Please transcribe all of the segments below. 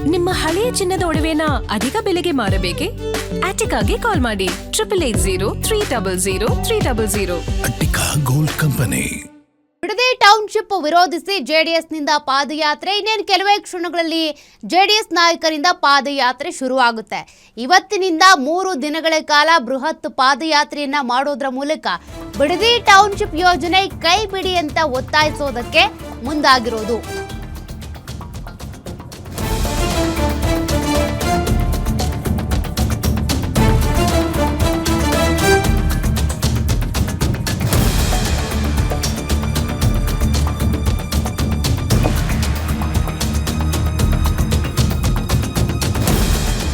ನಿಮ್ಮ ಹಳೆಯ ಚಿನ್ನದ ಒಡವೆನ ಅಧಿಕ ಬೆಲೆಗೆ ಮಾರಬೇಕೆ? ಆಟಿಕಾಗೆ ಕಾಲ್ ಮಾಡಿ 8880 Attica gold company. Bidadi township ವಿರೋಧಿಸಿ ಜೆಡಿಎಸ್ನಿಂದ ಪಾದಯಾತ್ರೆ. ಇನ್ನೇನು ಕೆಲವೇ ಕ್ಷಣಗಳಲ್ಲಿ ಜೆಡಿಎಸ್ ನಾಯಕರಿಂದ ಪಾದಯಾತ್ರೆ ಶುರುವಾಗುತ್ತೆ. ಇವತ್ತಿನಿಂದ 3 ದಿನಗಳ ಕಾಲ ಬೃಹತ್ ಪಾದಯಾತ್ರೆಯನ್ನ ಮಾಡೋದ್ರ ಮೂಲಕ ಬಿಡದಿ ಟೌನ್ಶಿಪ್ ಯೋಜನೆ ಕೈ ಬಿಡಿ ಅಂತ ಒತ್ತಾಯಿಸೋದಕ್ಕೆ ಮುಂದಾಗಿರೋದು.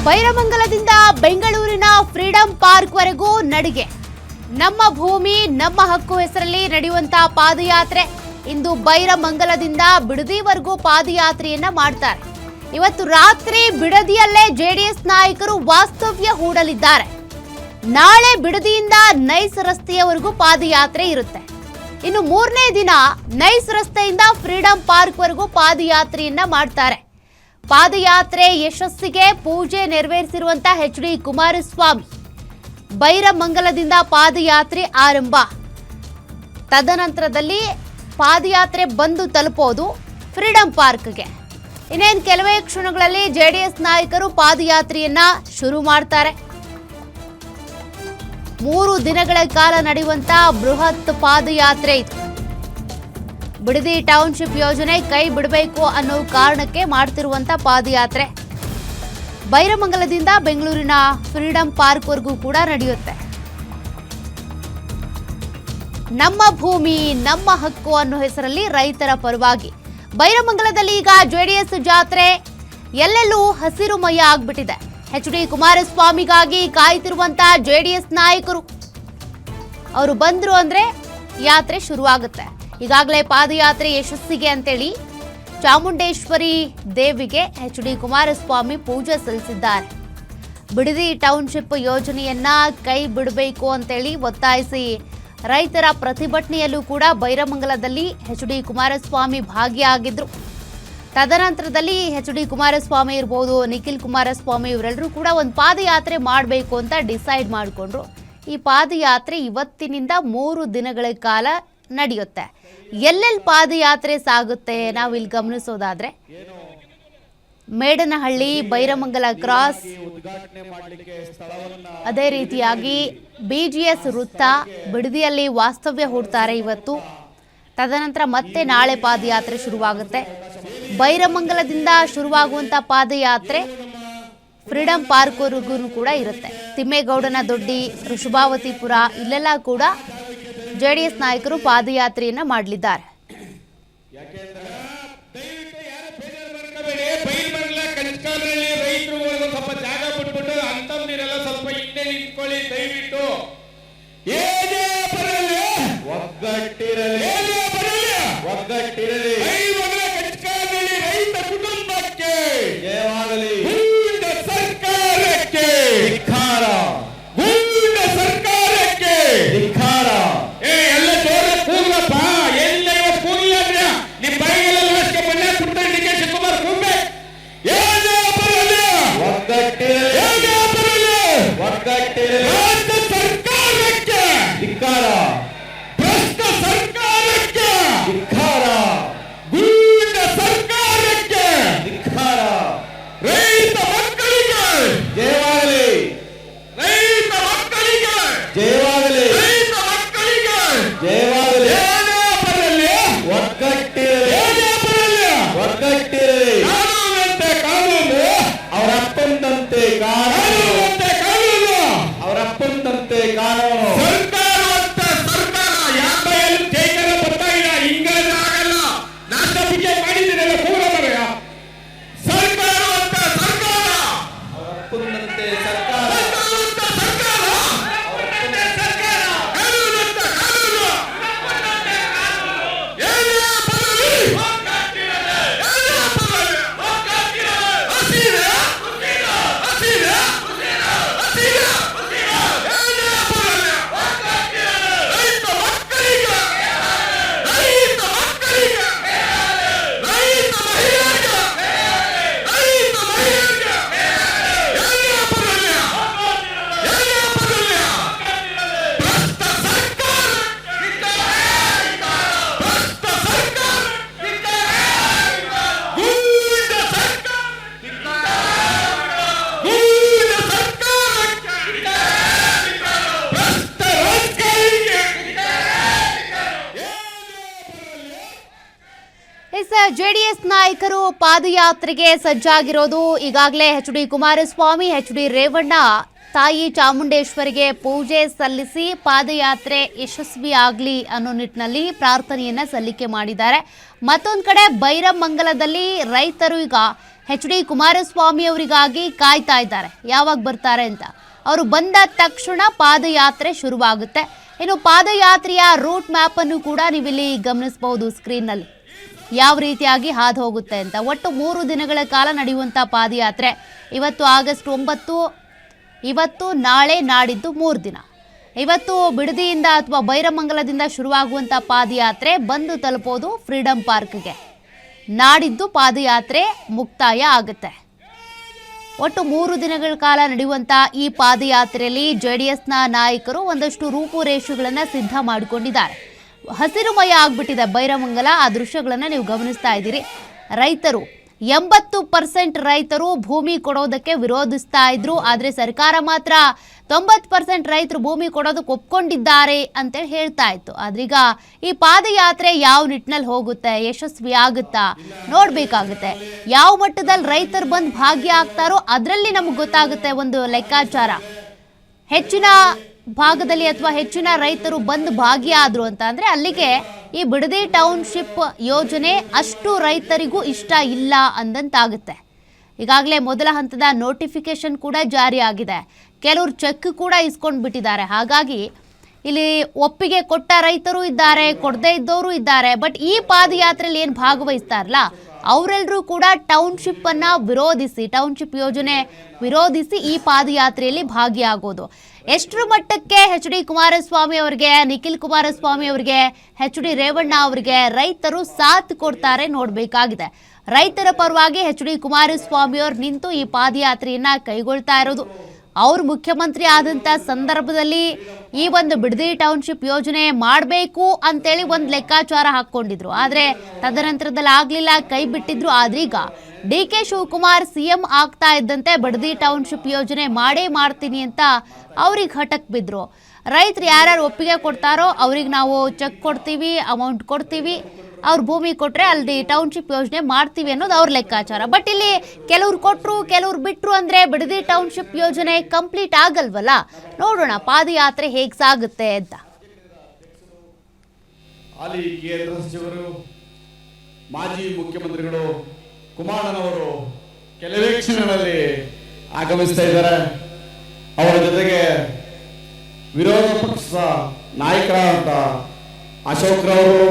ಬೈರಮಂಗಲದಿಂದ ಬೆಂಗಳೂರಿನ ಫ್ರೀಡಂ ಪಾರ್ಕ್ ವರೆಗೂ ನಡಿಗೆ. ನಮ್ಮ ಭೂಮಿ ನಮ್ಮ ಹಕ್ಕು ಹೆಸರಲ್ಲಿ ನಡೆಯುವಂತಹ ಪಾದಯಾತ್ರೆ ಇಂದು ಬೈರಮಂಗಲದಿಂದ ಬಿಡದಿವರೆಗೂ ಪಾದಯಾತ್ರೆಯನ್ನ ಮಾಡ್ತಾರೆ. ಇವತ್ತು ರಾತ್ರಿ ಬಿಡದಿಯಲ್ಲೇ ಜೆಡಿಎಸ್ ನಾಯಕರು ವಾಸ್ತವ್ಯ ಹೂಡಲಿದ್ದಾರೆ. ನಾಳೆ ಬಿಡದಿಯಿಂದ ನೈಸ್ ರಸ್ತೆಯವರೆಗೂ ಪಾದಯಾತ್ರೆ ಇರುತ್ತೆ. ಇನ್ನು 3ನೇ ದಿನ ನೈಸ್ ರಸ್ತೆಯಿಂದ ಫ್ರೀಡಂ ಪಾರ್ಕ್ ವರೆಗೂ ಪಾದಯಾತ್ರೆಯನ್ನ ಮಾಡ್ತಾರೆ. ಪಾದಯಾತ್ರೆ ಯಶಸ್ಸಿಗೆ ಪೂಜೆ ನೆರವೇರಿಸಿರುವಂತಹ ಎಚ್.ಡಿ. ಕುಮಾರಸ್ವಾಮಿ ಬೈರಮಂಗಲದಿಂದ ಪಾದಯಾತ್ರೆ ಆರಂಭ. ತದನಂತರದಲ್ಲಿ ಪಾದಯಾತ್ರೆ ಬಂದು ತಲುಪೋದು ಫ್ರೀಡಂ ಪಾರ್ಕ್ಗೆ. ಇನ್ನೇನು ಕೆಲವೇ ಕ್ಷಣಗಳಲ್ಲಿ ಜೆಡಿಎಸ್ ನಾಯಕರು ಪಾದಯಾತ್ರೆಯನ್ನ ಶುರು ಮಾಡ್ತಾರೆ. 3 ದಿನಗಳ ಕಾಲ ನಡೆಯುವಂತಹ ಬೃಹತ್ ಪಾದಯಾತ್ರೆ ಇದು. ಬಿಡದಿ ಟೌನ್ಶಿಪ್ ಯೋಜನೆ ಕೈ ಬಿಡಬೇಕು ಅನ್ನೋ ಕಾರಣಕ್ಕೆ ಮಾಡ್ತಿರುವಂತ ಪಾದಯಾತ್ರೆ ಬೈರಮಂಗಲದಿಂದ ಬೆಂಗಳೂರಿನ ಫ್ರೀಡಂ ಪಾರ್ಕ್ ವರೆಗೂ ಕೂಡ ನಡೆಯುತ್ತೆ. ನಮ್ಮ ಭೂಮಿ ನಮ್ಮ ಹಕ್ಕು ಅನ್ನೋ ಹೆಸರಲ್ಲಿ ರೈತರ ಪರವಾಗಿ ಬೈರಮಂಗಲದಲ್ಲಿ ಈಗ ಜೆಡಿಎಸ್ ಜಾತ್ರೆ ಎಲ್ಲೆಲ್ಲೂ ಹಸಿರುಮಯ ಆಗ್ಬಿಟ್ಟಿದೆ. ಎಚ್.ಡಿ. ಕುಮಾರಸ್ವಾಮಿಗಾಗಿ ಕಾಯ್ತಿರುವಂತಹ ಜೆಡಿಎಸ್ ನಾಯಕರು ಅವರು ಬಂದ್ರು ಅಂದ್ರೆ ಯಾತ್ರೆ ಶುರುವಾಗುತ್ತೆ. ಈಗಾಗಲೇ ಪಾದಯಾತ್ರೆ ಯಶಸ್ಸಿಗೆ ಅಂತೇಳಿ ಚಾಮುಂಡೇಶ್ವರಿ ದೇವಿಗೆ ಎಚ್.ಡಿ. ಕುಮಾರಸ್ವಾಮಿ ಪೂಜೆ ಸಲ್ಲಿಸಿದ್ದಾರೆ. ಬಿಡದಿ ಟೌನ್ಶಿಪ್ ಯೋಜನೆಯನ್ನ ಕೈ ಬಿಡಬೇಕು ಅಂತೇಳಿ ಒತ್ತಾಯಿಸಿ ರೈತರ ಪ್ರತಿಭಟನೆಯಲ್ಲೂ ಕೂಡ ಬೈರಮಂಗಲದಲ್ಲಿ ಎಚ್.ಡಿ. ಕುಮಾರಸ್ವಾಮಿ ಭಾಗಿಯಾಗಿದ್ರು. ತದನಂತರದಲ್ಲಿ ಎಚ್.ಡಿ. ಕುಮಾರಸ್ವಾಮಿ ಇರ್ಬೋದು, ನಿಖಿಲ್ ಕುಮಾರಸ್ವಾಮಿ ಇವರೆಲ್ಲರೂ ಕೂಡ ಒಂದು ಪಾದಯಾತ್ರೆ ಮಾಡಬೇಕು ಅಂತ ಡಿಸೈಡ್ ಮಾಡಿಕೊಂಡ್ರು. ಈ ಪಾದಯಾತ್ರೆ ಇವತ್ತಿನಿಂದ 3 ದಿನಗಳ ಕಾಲ ನಡೆಯುತ್ತೆ. ಎಲ್ಲೆಲ್ಲಿ ಪಾದಯಾತ್ರೆ ಸಾಗುತ್ತೆ ನಾವು ಇಲ್ಲಿ ಗಮನಿಸೋದಾದ್ರೆ ಮೇಡನಹಳ್ಳಿ, ಬೈರಮಂಗಲ ಕ್ರಾಸ್, ಅದೇ ರೀತಿಯಾಗಿ BGS ವೃತ್ತ, ಬಿಡದಿಯಲ್ಲಿ ವಾಸ್ತವ್ಯ ಹೂಡ್ತಾರೆ ಇವತ್ತು. ತದನಂತರ ಮತ್ತೆ ನಾಳೆ ಪಾದಯಾತ್ರೆ ಶುರುವಾಗುತ್ತೆ. ಬೈರಮಂಗಲದಿಂದ ಶುರುವಾಗುವಂಥ ಪಾದಯಾತ್ರೆ ಫ್ರೀಡಂ ಪಾರ್ಕ್ ವರೆಗೂ ಕೂಡ ಇರುತ್ತೆ. ತಿಮ್ಮೇಗೌಡನ ದೊಡ್ಡಿ, ಋಷಭಾವತಿಪುರ ಇಲ್ಲೆಲ್ಲ ಕೂಡ ಜೆಡಿಎಸ್ ನಾಯಕರು ಪಾದಯಾತ್ರೆಯನ್ನ ಮಾಡಲಿದ್ದಾರೆ. ನಾಯಕರು ಪಾದಯಾತ್ರೆಗೆ ಸಜ್ಜಾಗಿರೋದು. ಈಗಾಗಲೇ ಎಚ್.ಡಿ. ಕುಮಾರಸ್ವಾಮಿ, ಎಚ್.ಡಿ. ರೇವಣ್ಣ ತಾಯಿ ಚಾಮುಂಡೇಶ್ವರಿಗೆ ಪೂಜೆ ಸಲ್ಲಿಸಿ ಪಾದಯಾತ್ರೆ ಯಶಸ್ವಿ ಆಗಲಿ ಅನ್ನೋ ನಿಟ್ಟಿನಲ್ಲಿ ಪ್ರಾರ್ಥನೆಯನ್ನ ಸಲ್ಲಿಕೆ ಮಾಡಿದ್ದಾರೆ. ಮತ್ತೊಂದು ಕಡೆ ಬೈರಮಂಗಲದಲ್ಲಿ ರೈತರು ಈಗ ಎಚ್.ಡಿ. ಕುಮಾರಸ್ವಾಮಿ ಅವರಿಗಾಗಿ ಕಾಯ್ತಾ ಇದ್ದಾರೆ, ಯಾವಾಗ ಬರ್ತಾರೆ ಅಂತ. ಅವರು ಬಂದ ತಕ್ಷಣ ಪಾದಯಾತ್ರೆ ಶುರುವಾಗುತ್ತೆ. ಇನ್ನು ಪಾದಯಾತ್ರೆಯ ರೂಟ್ ಮ್ಯಾಪ್ ಅನ್ನು ಕೂಡ ನೀವಿಲ್ಲಿ ಗಮನಿಸಬಹುದು ಸ್ಕ್ರೀನ್ನಲ್ಲಿ, ಯಾವ ರೀತಿಯಾಗಿ ಹಾದು ಹೋಗುತ್ತೆ ಅಂತ. ಒಟ್ಟು 3 ದಿನಗಳ ಕಾಲ ನಡೆಯುವಂಥ ಪಾದಯಾತ್ರೆ. ಇವತ್ತು ಆಗಸ್ಟ್ 9, ಇವತ್ತು ನಾಳೆ ನಾಡಿದ್ದು 3 ದಿನ. ಇವತ್ತು ಬಿಡದಿಯಿಂದ ಅಥವಾ ಬೈರಮಂಗಲದಿಂದ ಶುರುವಾಗುವಂಥ ಪಾದಯಾತ್ರೆ ಬಂದು ತಲುಪೋದು ಫ್ರೀಡಂ ಪಾರ್ಕ್ಗೆ. ನಾಡಿದ್ದು ಪಾದಯಾತ್ರೆ ಮುಕ್ತಾಯ ಆಗುತ್ತೆ. ಒಟ್ಟು 3 ದಿನಗಳ ಕಾಲ ನಡೆಯುವಂಥ ಈ ಪಾದಯಾತ್ರೆಯಲ್ಲಿ JDSನ ನಾಯಕರು ಒಂದಷ್ಟು ರೂಪುರೇಷೆಗಳನ್ನು ಸಿದ್ಧ ಮಾಡಿಕೊಂಡಿದ್ದಾರೆ. ಹಸಿರುಮಯ ಆಗ್ಬಿಟ್ಟಿದೆ ಬೈರಮಂಗಲ. ಆ ದೃಶ್ಯಗಳನ್ನು ನೀವು ಗಮನಿಸ್ತಾ ಇದ್ದೀರಿ. ರೈತರು 80% ರೈತರು ಭೂಮಿ ಕೊಡೋದಕ್ಕೆ ವಿರೋಧಿಸ್ತಾ ಇದ್ರು. ಆದರೆ ಸರ್ಕಾರ ಮಾತ್ರ 90% ರೈತರು ಭೂಮಿ ಕೊಡೋದಕ್ಕೆ ಒಪ್ಕೊಂಡಿದ್ದಾರೆ ಅಂತೇಳಿ ಹೇಳ್ತಾ ಇತ್ತು. ಆದ್ರೀಗ ಈ ಪಾದಯಾತ್ರೆ ಯಾವ ನಿಟ್ಟಿನಲ್ಲಿ ಹೋಗುತ್ತೆ, ಯಶಸ್ವಿ ಆಗುತ್ತಾ ನೋಡ್ಬೇಕಾಗುತ್ತೆ. ಯಾವ ಮಟ್ಟದಲ್ಲಿ ರೈತರು ಬಂದು ಭಾಗ್ಯ ಆಗ್ತಾರೋ ಅದರಲ್ಲಿ ನಮಗೆ ಗೊತ್ತಾಗುತ್ತೆ ಒಂದು ಲೆಕ್ಕಾಚಾರ. ಹೆಚ್ಚಿನ ಭಾಗದಲ್ಲಿ ಅಥವಾ ಹೆಚ್ಚಿನ ರೈತರು ಬಂದು ಭಾಗಿಯಾದ್ರು ಅಂತ ಅಂದ್ರೆ ಅಲ್ಲಿಗೆ ಈ ಬಿಡದಿ ಟೌನ್ಶಿಪ್ ಯೋಜನೆ ಅಷ್ಟು ರೈತರಿಗೂ ಇಷ್ಟ ಇಲ್ಲ ಅಂದಂತಾಗುತ್ತೆ. ಈಗಾಗಲೇ ಮೊದಲ ಹಂತದ ನೋಟಿಫಿಕೇಶನ್ ಕೂಡ ಜಾರಿ ಆಗಿದೆ. ಕೆಲವರು ಚೆಕ್ ಕೂಡ ಇಸ್ಕೊಂಡು ಬಿಟ್ಟಿದ್ದಾರೆ. ಹಾಗಾಗಿ ಇಲ್ಲಿ ಒಪ್ಪಿಗೆ ಕೊಟ್ಟ ರೈತರು ಇದ್ದಾರೆ, ಕೊಡದೇ ಇದ್ದವರು ಇದ್ದಾರೆ. ಬಟ್ ಈ ಪಾದಯಾತ್ರೆಯಲ್ಲಿ ಏನು ಭಾಗವಹಿಸ್ತಾರಲ್ಲ ಅವರೆಲ್ಲರೂ ಕೂಡ ಟೌನ್ಶಿಪ್ ಅನ್ನ ವಿರೋಧಿಸಿ, ಟೌನ್ಶಿಪ್ ಯೋಜನೆ ವಿರೋಧಿಸಿ ಈ ಪಾದಯಾತ್ರೆಯಲ್ಲಿ ಭಾಗಿಯಾಗೋದು. ಎಷ್ಟರ ಮಟ್ಟಕ್ಕೆ ಎಚ್.ಡಿ. ಕುಮಾರಸ್ವಾಮಿ ಅವರಿಗೆ, ನಿಖಿಲ್ ಕುಮಾರಸ್ವಾಮಿ ಅವರಿಗೆ, ಎಚ್.ಡಿ. ರೇವಣ್ಣ ಅವರಿಗೆ ರೈತರು ಸಾಥ್ ಕೊಡ್ತಾರೆ ನೋಡಬೇಕಾಗಿದೆ. ರೈತರ ಪರವಾಗಿ ಎಚ್.ಡಿ. ಕುಮಾರಸ್ವಾಮಿ ಅವರು ನಿಂತು ಈ ಪಾದಯಾತ್ರೆಯನ್ನ ಕೈಗೊಳ್ತಾ ಇರೋದು. ಅವರು ಮುಖ್ಯಮಂತ್ರಿ ಆದಂಥ ಸಂದರ್ಭದಲ್ಲಿ ಈ ಒಂದು ಬಿಡದಿ ಟೌನ್ಶಿಪ್ ಯೋಜನೆ ಮಾಡಬೇಕು ಅಂತೇಳಿ ಒಂದು ಲೆಕ್ಕಾಚಾರ ಹಾಕ್ಕೊಂಡಿದ್ರು. ಆದರೆ ತದನಂತರದಲ್ಲಿ ಆಗಲಿಲ್ಲ, ಕೈ ಬಿಟ್ಟಿದ್ರು. ಆದ್ರೀಗ DK ಶಿವಕುಮಾರ್ CM ಆಗ್ತಾ ಇದ್ದಂತೆ ಬಿಡದಿ ಟೌನ್ಶಿಪ್ ಯೋಜನೆ ಮಾಡೇ ಮಾಡ್ತೀನಿ ಅಂತ ಅವ್ರಿಗೆ ಹಠಕ್ ಬಿದ್ರು. ರೈತರು ಯಾರ್ಯಾರು ಒಪ್ಪಿಗೆ ಕೊಡ್ತಾರೋ ಅವ್ರಿಗೆ ನಾವು ಚೆಕ್ ಕೊಡ್ತೀವಿ, ಅಮೌಂಟ್ ಕೊಡ್ತೀವಿ, ಅವ್ರ ಭೂಮಿ ಕೊಟ್ಟರೆ ಅಲ್ಲಿ ಟೌನ್ಶಿಪ್ ಯೋಜನೆ ಮಾಡ್ತೀವಿ ಅನ್ನೋದು ಅವ್ರ ಲೆಕ್ಕಾಚಾರ. ಬಟ್ ಇಲ್ಲಿ ಕೆಲವ್ರು ಕೊಟ್ಟರು, ಕೆಲವ್ರು ಬಿಟ್ಟರು ಅಂದರೆ ಬಿಡದಿ ಟೌನ್ಶಿಪ್ ಯೋಜನೆ ಕಂಪ್ಲೀಟ್ ಆಗಲ್ವಲ್ಲ. ನೋಡೋಣ ಪಾದಯಾತ್ರೆ ಹೇಗೆ ಸಾಗುತ್ತೆ ಅಂತ. ಹಾಲಿ ಕೇಂದ್ರ ಸಚಿವರು, ಮಾಜಿ ಮುಖ್ಯಮಂತ್ರಿಗಳು ಕುಮಾರಣ್ಣನವರು ಕೆಲವೇ ಕ್ಷಣಗಳಲ್ಲಿ ಆಗಮಿಸ್ತಾ ಇದ್ದಾರೆ. ಅವರ ಜೊತೆಗೆ ವಿರೋಧ ಪಕ್ಷದ ನಾಯಕರಾದಂಥ ಅಶೋಕ್ ರವರು,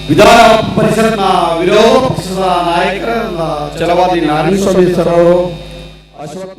ವಿಧಾನ ಪರಿಷತ್ನ ವಿರೋಧ ಪಕ್ಷದ ನಾಯಕರಾದ ಛಲವಾದಿ ನಾರಾಯಣಸ್ವಾಮಿ ಸರ್ ಅವರು, ಅಶ್ವಥ್